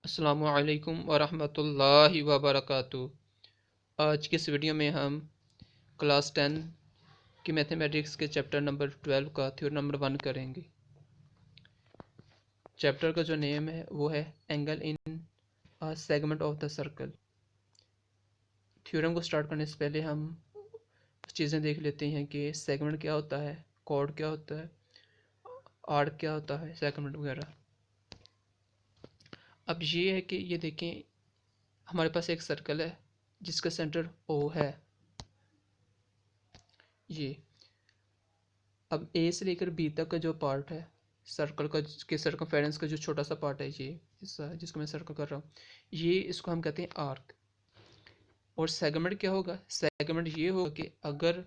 अस्सलामुअलैकुम वरहमतुल्लाहि वबरकातुहू। आज की इस वीडियो में हम क्लास 10 की मैथमेटिक्स के चैप्टर नंबर 12 का थ्योरम नंबर 1 करेंगे। चैप्टर का जो नेम है वो है angle in a segment of the circle. Theorem को स्टार्ट करने से पहले हम चीज़ें देख लेते हैं कि सेगमेंट क्या होता है, कॉर्ड क्या होता है, आर्क क्या होता है, सेगमेंट वगैरह। अब ये है कि ये देखें, हमारे पास एक सर्कल है जिसका सेंटर ओ है। ये अब ए से लेकर बी तक का जो पार्ट है सर्कल का, के सर्कमफेरेंस का जो छोटा सा पार्ट है, ये हिस्सा है जिसको मैं सर्कल कर रहा हूँ, ये इसको हम कहते हैं आर्क। और सेगमेंट क्या होगा? सेगमेंट ये होगा कि अगर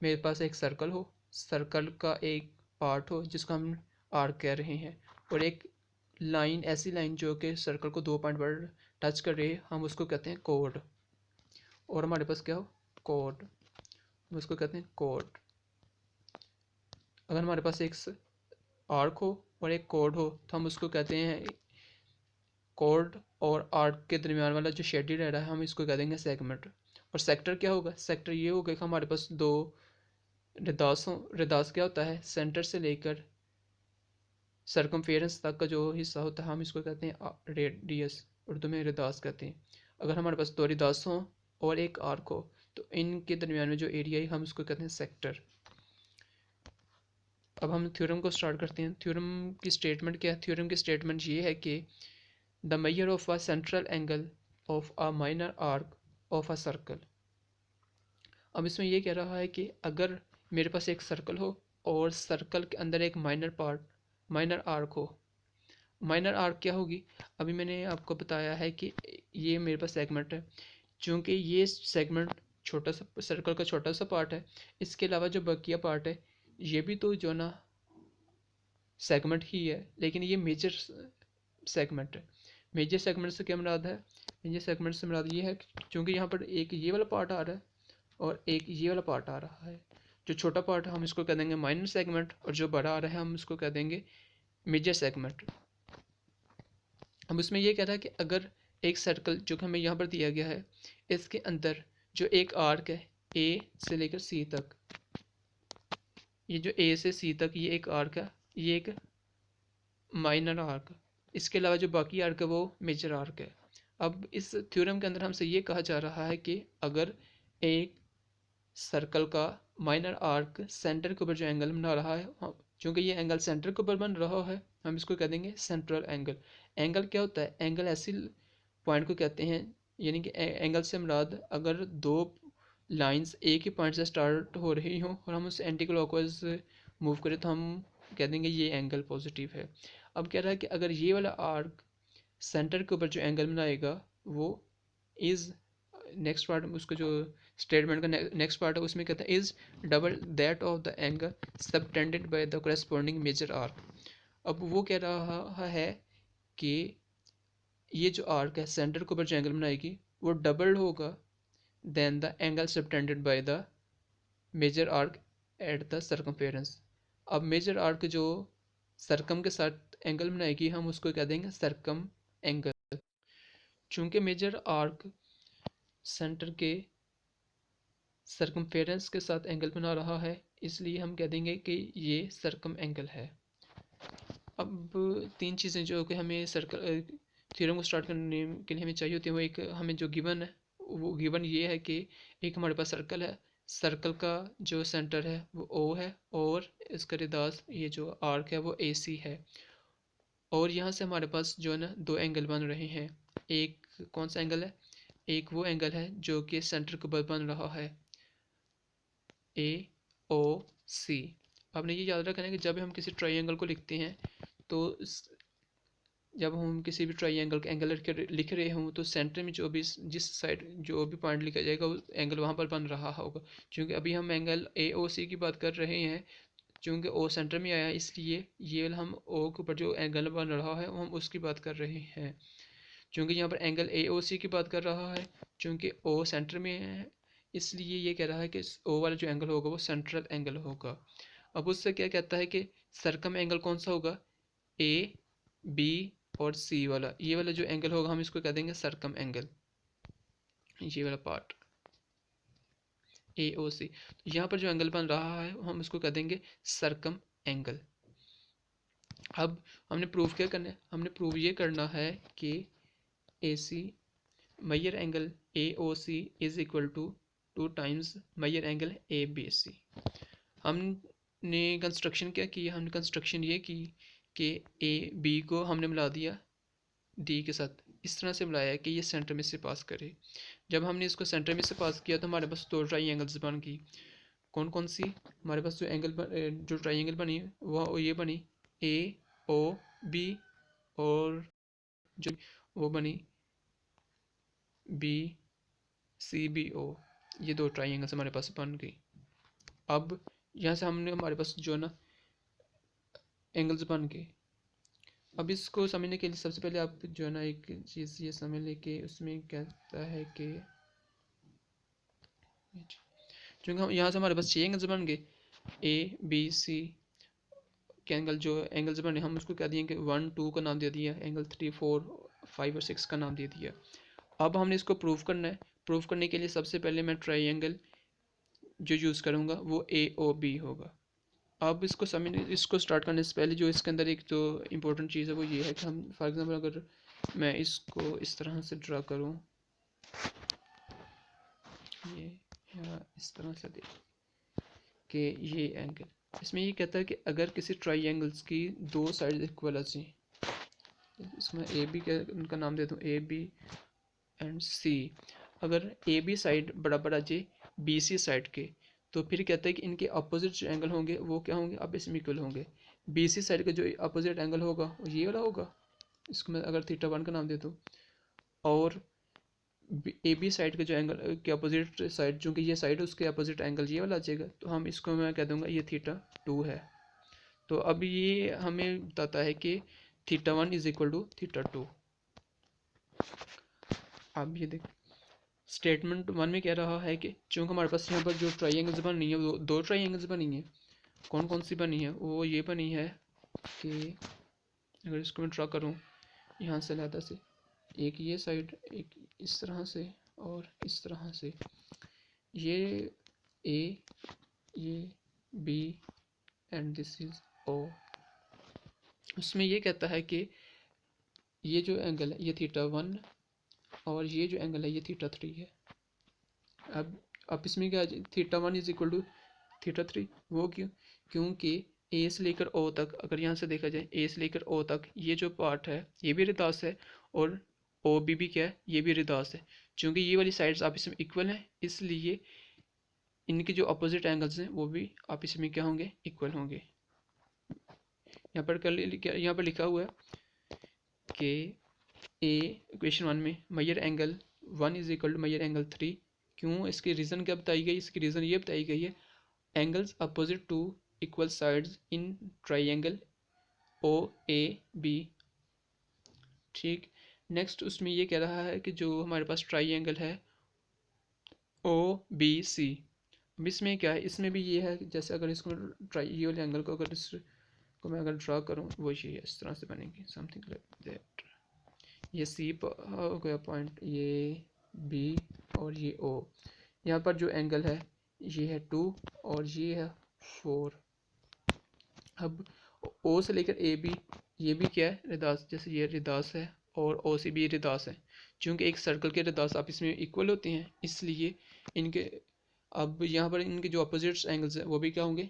मेरे पास एक सर्कल हो, सर्कल का एक पार्ट हो जिसको हम आर्क कह रहे हैं, और एक लाइन, ऐसी लाइन जो कि सर्कल को दो पॉइंट पर टच कर रही है, हम उसको कहते हैं कोड। और हमारे पास क्या हो? कोड, हम उसको कहते हैं कोड। अगर हमारे पास एक आर्क हो और एक कोड हो तो हम उसको कहते हैं कोड, और आर्क के दरमियान वाला जो शेडेड रह रहा है हम इसको कह देंगे सेगमेंट। और सेक्टर क्या होगा? सेक्टर ये होगा कि हमारे पास दो रिदास हों। रिदास क्या होता है? सेंटर से लेकर सर्कमफेरेंस तक का जो हिस्सा होता है हम इसको कहते हैं रेडियस, उर्दू में रिदास कहते हैं। अगर हमारे पास दो रिदास हों और एक आर्क हो तो इनके दरमियान में जो एरिया है हम उसको कहते हैं सेक्टर। अब हम थ्योरम को स्टार्ट करते हैं। थ्योरम की स्टेटमेंट क्या है? थ्योरम की स्टेटमेंट ये है कि the measure of a central angle of a minor arc of a circle। अब इसमें ये कह रहा है कि अगर मेरे पास एक सर्कल हो और सर्कल के अंदर एक माइनर पार्ट, माइनर आर्क हो। माइनर आर्क क्या होगी? अभी मैंने आपको बताया है कि ये मेरे पास सेगमेंट है। चूँकि ये सेगमेंट छोटा सा, सर्कल का छोटा सा पार्ट है, इसके अलावा जो बकिया पार्ट है ये भी तो जो ना सेगमेंट ही है, लेकिन ये मेजर सेगमेंट है। मेजर सेगमेंट से क्या मुराद है? मेजर सेगमेंट से मुराद ये है क्योंकि यहाँ पर एक ये वाला पार्ट आ रहा है और एक ये वाला पार्ट आ रहा है। जो छोटा पार्ट है हम इसको कह देंगे माइनर सेगमेंट, और जो बड़ा आ रहा है हम इसको कह देंगे मेजर सेगमेंट। हम इसमें ये कह रहा है कि अगर एक सर्कल जो कि हमें यहाँ पर दिया गया है, इसके अंदर जो एक आर्क है ए से लेकर सी तक, ये जो ए से सी तक ये एक आर्क है, ये एक माइनर आर्क। इसके अलावा जो बाकी आर्क है वो मेजर आर्क है। अब इस थ्योरम के अंदर हमसे ये कहा जा रहा है कि अगर एक सर्कल का माइनर आर्क सेंटर के ऊपर जो एंगल बना रहा है, चूँकि ये एंगल सेंटर के ऊपर बन रहा है, हम इसको कह देंगे सेंट्रल एंगल। एंगल क्या होता है? एंगल ऐसी पॉइंट को कहते हैं, यानी कि एंगल से मुराद अगर दो लाइंस एक ही पॉइंट से स्टार्ट हो रही हों और हम उसे एंटी क्लॉकवाइज मूव करें तो हम कह देंगे ये एंगल पॉजिटिव है। अब कह रहा है कि अगर ये वाला आर्क सेंटर के ऊपर जो एंगल बनाएगा वो इज़, नेक्स्ट पार्ट में उसका जो स्टेटमेंट का नेक्स्ट पार्ट है उसमें कहता है is double that of the angle subtended by the corresponding major arc. अब वो कह रहा है कि ये जो आर्क है सेंटर के ऊपर जो एंगल बनाएगी वो डबल होगा then the angle subtended by the major arc at the circumference. अब मेजर आर्क जो सर्कम के साथ एंगल बनाएगी हम उसको कह देंगे सर्कम एंगल। चूंकि मेजर आर्क सेंटर के सर्कमफेरेंस के साथ एंगल बना रहा है इसलिए हम कह देंगे कि ये सर्कम एंगल है। अब तीन चीज़ें जो कि हमें सर्कल थ्योरम को स्टार्ट करने के लिए हमें चाहिए होती है, वो एक हमें जो गिवन है, वो गिवन ये है कि एक हमारे पास सर्कल है, सर्कल का जो सेंटर है वो ओ है और इसका रेदास ये जो आर्क है वो ए सी है। और यहाँ से हमारे पास जो है ना दो एंगल बन रहे हैं। एक कौन सा एंगल है? एक वो एंगल है जो कि सेंटर के ऊपर बन रहा है, ए ओ सी। आपने ये याद रखना है कि जब हम किसी ट्राइंगल को लिखते हैं तो जब हम किसी भी ट्राइंगल का एंगल लिख रहे हों तो सेंटर में जो भी, जिस साइड जो भी पॉइंट लिखा जाएगा उस एंगल वहाँ पर बन रहा होगा। क्योंकि अभी हम एंगल ए ओ सी की बात कर रहे हैं, चूँकि ओ सेंटर में आया इसलिए ये हम ओ के ऊपर जो एंगल बन रहा है हम उसकी बात कर रहे हैं। चूँकि यहाँ पर एंगल ए ओ सी की बात कर रहा है, चूँकि ओ सेंटर में है इसलिए ये कह रहा है कि ओ वाला जो एंगल होगा वो सेंट्रल एंगल होगा। अब उससे क्या कहता है कि सर्कम एंगल कौन सा होगा? ए बी और सी वाला, ये वाला जो एंगल होगा हम इसको कह देंगे सरकम एंगल, ये वाला पार्ट ए ओ सी। तो यहाँ पर जो एंगल बन रहा है हम उसको कह देंगे सरकम एंगल। अब हमने प्रूव क्या करना है, हमने प्रूव ये करना है कि A C major angle A O C is equal to 2 times major angle A B C. हमने कंस्ट्रक्शन क्या की, हमने कंस्ट्रक्शन ये की कि ए बी को हमने मिला दिया डी के साथ, इस तरह से मिलाया कि ये सेंटर में से पास करे। जब हमने इसको सेंटर में से पास किया तो हमारे पास 2 ट्राइंगल्स बन गई। कौन कौन सी, हमारे पास जो ट्राइंगल बनी वो ये बनी ए ओ बी, और जो वो बनी बी सी बी ओ, ये 2 ट्राइंगल्स हमारे पास बन गई। अब यहाँ से हमने हमारे पास जो है ना एंगल्स बन गए। अब इसको समझने के लिए सबसे पहले आप जो है ना एक चीज़ ये समझ लें कि उसमें कहता है कि क्योंकि हम यहाँ से हमारे पास 6 एंगल्स बन गए, ए बी सी के एंगल जो एंगल्स बने हम उसको कह दिए कि 1 2 का नाम दे दिया, एंगल 3 4 5 और 6 का नाम दे दिया। अब हमने इसको प्रूव करना है। प्रूव करने के लिए सबसे पहले मैं ट्राइंगल जो यूज़ करूँगा वो ए ओ बी होगा। अब इसको स्टार्ट करने से पहले जो इसके अंदर एक जो इम्पोर्टेंट चीज़ है वो ये है कि हम फॉर एग्जांपल अगर मैं इसको इस तरह से ड्रा करूँ, ये या इस तरह से देख कि ये एंगल, इसमें ये कहता है कि अगर किसी ट्राइंगल्स की 2 साइड इक्वल अच्छी, इसमें ए बी का उनका नाम दे दूँ ए बी एंड सी, अगर ए बी साइड बराबर आ जाए बी सी साइड के, तो फिर कहता है कि इनके अपोजिट जो एंगल होंगे वो क्या होंगे, अब इसमें इक्वल होंगे। बी सी साइड का जो अपोजिट एंगल होगा वो ये वाला होगा, इसको मैं अगर थीटा 1 का नाम दे दूँ, और ए बी साइड के जो एंगल के अपोजिट साइड, चूँकि ये साइड है उसके अपोजिट एंगल ये वाला आ जाएगा, तो हम इसको मैं कह दूँगा ये थीटा 2 है। तो अब ये हमें बताता है कि theta 1 is equal to theta 2। अब ये देख स्टेटमेंट 1 में कह रहा है कि चूँकि हमारे पास यहाँ पर जो ट्राइंगल्स बनी है वो 2 ट्राइंगल्स बनी है। कौन कौन सी बनी है, वो ये बनी है कि अगर इसको मैं ड्रा करूँ यहाँ से लादा से, एक ये साइड, एक इस तरह से और इस तरह से, ये ए, ये बी एंड दिस इज ओ। उसमें ये कहता है कि ये जो एंगल है ये थीटा 1 और ये जो एंगल है ये थीटा 3 है। अब इसमें क्या, theta 1 is equal to theta 3, वो क्यों, क्योंकि ए से लेकर ओ तक, अगर यहाँ से देखा जाए ए से लेकर ओ तक ये जो पार्ट है ये भी रिदास है, और ओ बी भी क्या है, ये भी रिदास है। चूँकि ये वाली साइड्स आपस में इक्वल हैं, इसलिए इनके जो अपोजिट एंगल्स हैं वो भी आपस में क्या होंगे, इक्वल होंगे। यहाँ पर लिखा हुआ है कि ए इक्वेशन 1 में major angle 1 is equal to major angle 3। क्यों, इसकी रीज़न क्या बताई गई, इसकी रीज़न ये बताई गई है angles opposite to equal sides in triangle O A B. ठीक, नेक्स्ट उसमें ये कह रहा है कि जो हमारे पास ट्राइंगल है ओ बी सी, अब इसमें क्या है, इसमें भी ये है कि जैसे अगर इसको ये वाले एंगल को अगर इसको मैं अगर ड्रा करूँ वो ये इस तरह से बनेगी, समथिंग लाइक दैट। ये सी हो गया पॉइंट, ये बी और ये ओ। यहाँ पर जो एंगल है ये है 2 और ये है 4। अब ओ से लेकर ए बी, ये भी क्या है, रिदास, जैसे ये रिदास है और ओ से भी रिदास है। चूँकि एक सर्कल के रिदास आप इसमें इक्वल होते हैं, इसलिए इनके अब यहाँ पर इनके जो अपोजिट एंगल्स हैं वो भी क्या होंगे,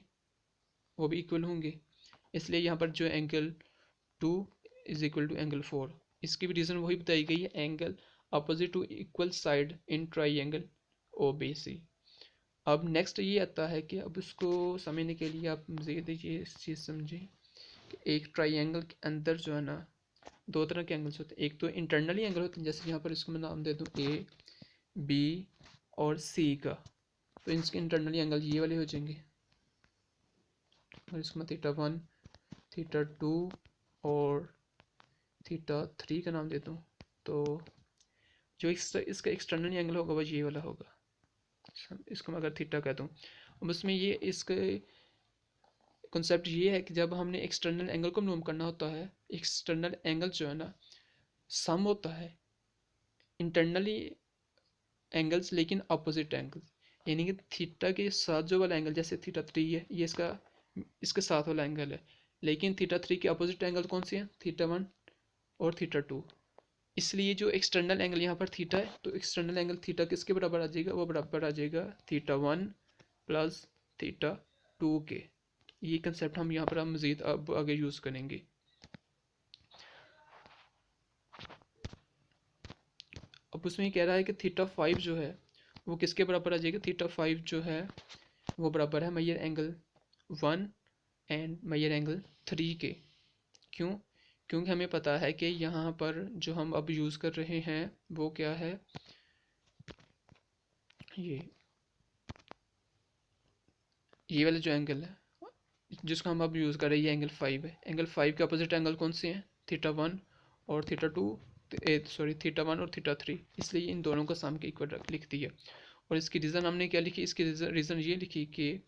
वो भी इक्वल होंगे। इसलिए यहाँ पर जो angle 2 is equal to angle 4, इसकी भी रीज़न वही बताई गई है, angle opposite to equal side in triangle O B C. अब नेक्स्ट ये आता है कि अब उसको समझने के लिए आप मज़ीद ये इस चीज़ समझें कि एक ट्राइंगल के अंदर जो है ना 2 तरह के एंगल्स होते हैं। एक तो इंटरनली एंगल होते हैं, जैसे यहाँ पर इसको मैं नाम दे दूँ ए बी और सी का, तो इसके इंटरनली एंगल ये वाले हो जाएंगे। और इसको मैं थीटा 1 थीटा 2 और थीटा 3 का नाम देता हूँ, तो जो इसका एक्सटर्नल एंगल होगा वो ये वाला होगा, इसको मैं अगर थीटा कहता हूँ। अब उसमें ये इसका कॉन्सेप्ट ये है कि जब हमने एक्सटर्नल एंगल को मालूम करना होता है, एक्सटर्नल एंगल जो है ना सम होता है इंटरनली एंगल्स लेकिन अपोजिट एंगल्स, यानी कि थीटा के साथ जो वाला एंगल जैसे थीटा 3 है ये इसके साथ वाला एंगल है, लेकिन थीटा 3 के अपोजिट एंगल कौन से हैं, थीटा 1 और थीटा 2। इसलिए जो एक्सटर्नल एंगल यहाँ पर थीटा है तो एक्सटर्नल एंगल थीटा किसके बराबर आ जाएगा, वो बराबर आ जाएगा थीटा 1 प्लस थीटा 2 के। ये कंसेप्ट हम यहाँ पर हम मज़ीद अब आगे यूज़ करेंगे। अब उसमें कह रहा है कि थीटा 5 जो है वो किसके बराबर आ जाएगा, थीटा 5 जो है वो बराबर है major angle 1 and major angle 3 के। क्यों, क्योंकि हमें पता है कि यहाँ पर जो हम अब यूज़ कर रहे हैं वो क्या है, ये वाला जो एंगल है जिसको हम अब यूज़ कर रहे हैं ये एंगल 5 है। एंगल 5 के अपोजिट एंगल कौन से हैं, थीटा 1 और थीटा 2, सॉरी थीटा 1 और थीटा 3, इसलिए इन दोनों का सम के इक्वल लिख दिया। और इसकी रीज़न हमने क्या लिखी, इसकी रीज़न ये लिखी कि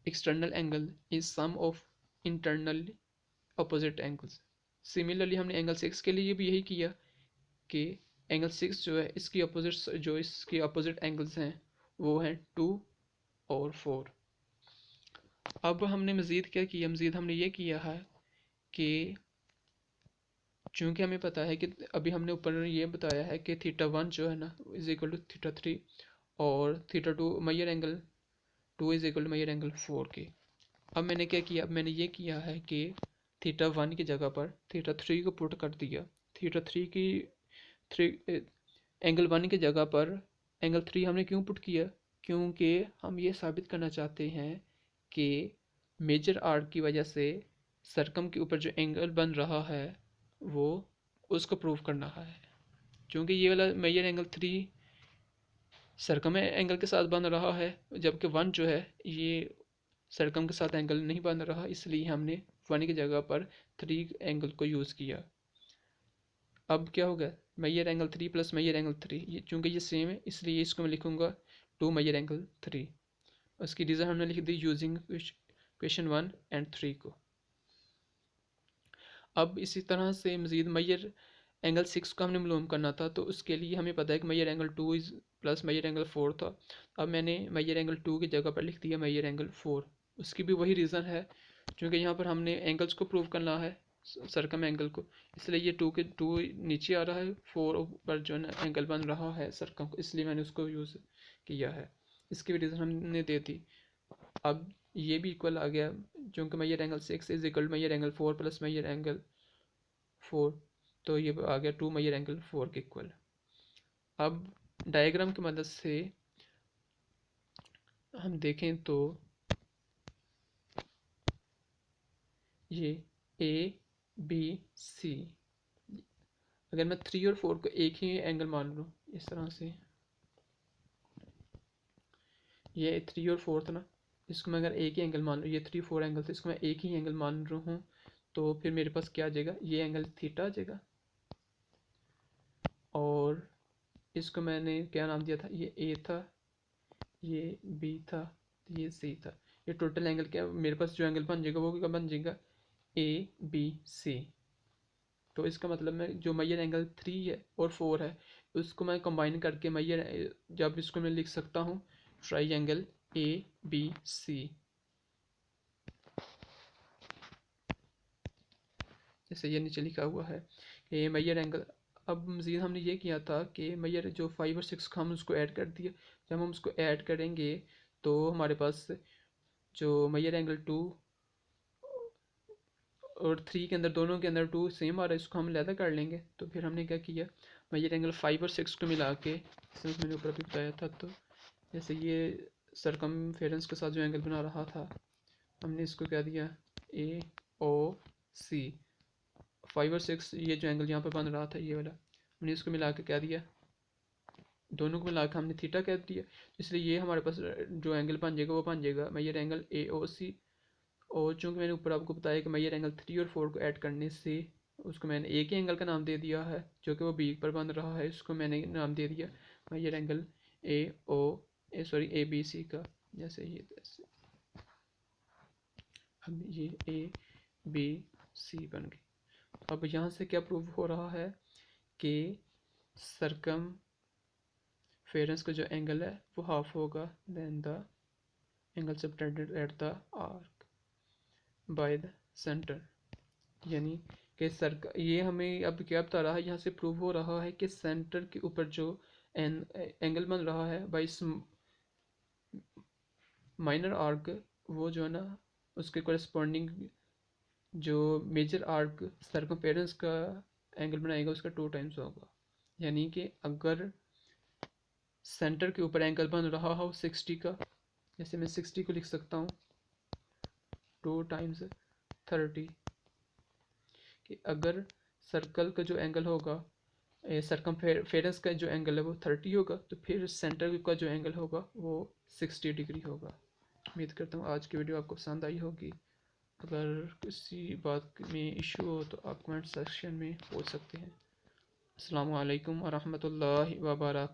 external angle is sum of internal opposite angles. Similarly हमने एंगल 6 के लिए भी यही किया कि एंगल 6 जो है इसकी अपोजिट जो इसकी अपोजिट एंगल्स हैं वो हैं 2 और 4। अब हमने मज़ीद क्या किया, मज़ीद हमने ये किया है कि चूँकि हमें पता है कि अभी हमने ऊपर ये बताया है कि थीटा 1 जो है ना इज इक्वल टू थीटा 3 और theta 2 major angle 2 is equal to major angle 4 के। अब मैंने क्या किया, अब मैंने ये किया है कि थीटा 1 की जगह पर थीटा 3 को पुट कर दिया। थीटा 3 की एंगल 1 की जगह पर एंगल 3 हमने क्यों पुट किया, क्योंकि हम ये साबित करना चाहते हैं कि मेजर आर्क की वजह से सरकम के ऊपर जो एंगल बन रहा है वो उसको प्रूव करना है। क्योंकि ये वाला मेजर एंगल 3 सरकम एंगल के साथ बन रहा है, जबकि 1 जो है ये सरकम के साथ एंगल नहीं बन रहा, इसलिए हमने 1 की जगह पर 3 एंगल को यूज़ किया। अब क्या होगा, major angle 3 plus major angle 3, ये चूँकि ये सेम है इसलिए इसको मैं लिखूँगा 2 मेजर एंगल 3। उसकी रीज़न हमने लिख दी यूजिंग क्वेश्चन 1 एंड 3 को। अब इसी तरह से मज़ीद मेजर एंगल 6 को हमने मालूम करना था, तो उसके लिए हमें पता है कि major angle 2 is plus major angle 4 था। अब मैंने मेजर एंगल 2 की जगह पर लिख दिया मेजर एंगल 4। उसकी भी वही रीज़न है, क्योंकि यहाँ पर हमने एंगल्स को प्रूव करना है सरकम एंगल को, इसलिए ये 2 नीचे आ रहा है, 4 पर जो है एंगल बन रहा है सरकम को, इसलिए मैंने उसको यूज़ किया है। इसकी भी रीज़न हमने दे दी। अब ये भी इक्वल आ गया, क्योंकि major angle 6 is equal major angle 4 plus major angle 4, तो ये आ गया 2 मेजर एंगल 4 के इक्वल। अब डायग्राम की मदद से हम देखें तो ये ए बी सी, अगर मैं 3 और 4 को एक ही एंगल मान लूँ इस तरह से, ये 3 और 4 था ना, इसको मैं अगर एक ही एंगल मान लूँ, ये 3 4 एंगल थे, इसको मैं एक ही एंगल मान रहा हूँ, तो फिर मेरे पास क्या आ जाएगा, ये एंगल थीटा आ जाएगा। और इसको मैंने क्या नाम दिया था, ये ए था, ये बी था, ये सी था। ये टोटल एंगल क्या, मेरे पास जो एंगल बन जाएगा वो क्या बन जाएगा, ए बी सी। तो इसका मतलब मैं जो मेजर एंगल 3 है और 4 है उसको मैं कंबाइन करके मेजर, जब इसको मैं लिख सकता हूँ triangle A B C, जैसे ये नीचे लिखा हुआ है कि मेजर एंगल। अब मज़ीद हमने ये किया था कि मेजर जो 5 और 6 का हम उसको ऐड कर दिया। जब हम उसको ऐड करेंगे तो हमारे पास जो मेजर एंगल 2 और 3 के अंदर, दोनों के अंदर 2 सेम आ रहा है, इसको हम अलहदा कर लेंगे। तो फिर हमने क्या किया, मेजर एंगल 5 और 6 को मिला के, जैसे मैंने ऊपर भी बताया था, तो जैसे ये सरकमफेरेंस के साथ जो एंगल बना रहा था हमने इसको क्या दिया, ए ओ सी। 5 और 6 ये जो एंगल यहाँ पर बन रहा था ये वाला, हमने इसको मिला के क्या दिया, दोनों को मिला के हमने थीटा कह दिया। इसलिए ये हमारे पास जो एंगल बन जाएगा वो बन जाएगा मेजर एंगल ए ओ सी। और चूँकि मैंने ऊपर आपको बताया कि मेजर एंगल 3 और 4 को ऐड करने से उसको मैंने एक ही एंगल का नाम दे दिया है जो कि वो बी पर बन रहा है, इसको मैंने नाम दे दिया major angle A B C का। जैसे ये अब ये ए बी सी बन गई। अब यहाँ से क्या प्रूव हो रहा है कि सरकम फेरेंस का जो एंगल है वो हाफ होगा then the angle subtended at the arc by the centre. यानी कि ये हमें अब क्या बता रहा है, यहाँ से प्रूव हो रहा है कि सेंटर के ऊपर जो एंगल बन रहा है बाई माइनर आर्क, वो जो है ना उसके कोरेस्पॉन्डिंग जो मेजर आर्क सर्कमफेरेंस का एंगल बनाएगा उसका 2 टाइम्स होगा। यानी कि अगर सेंटर के ऊपर एंगल बन रहा हो 60 का, जैसे मैं 60 को लिख सकता हूँ 2 टाइम्स 30, कि अगर सर्कल का जो एंगल होगा सर्कमफेरेंस का जो एंगल है वो 30 होगा, तो फिर सेंटर का जो एंगल होगा वो 60 डिग्री होगा। उम्मीद करता हूँ आज की वीडियो आपको पसंद आई होगी। अगर किसी बात में इशू हो तो आप कमेंट सेक्शन में पूछ सकते हैं। अस्सलामु अलैकुम वरहमतुल्लाहि वबरकातुहू।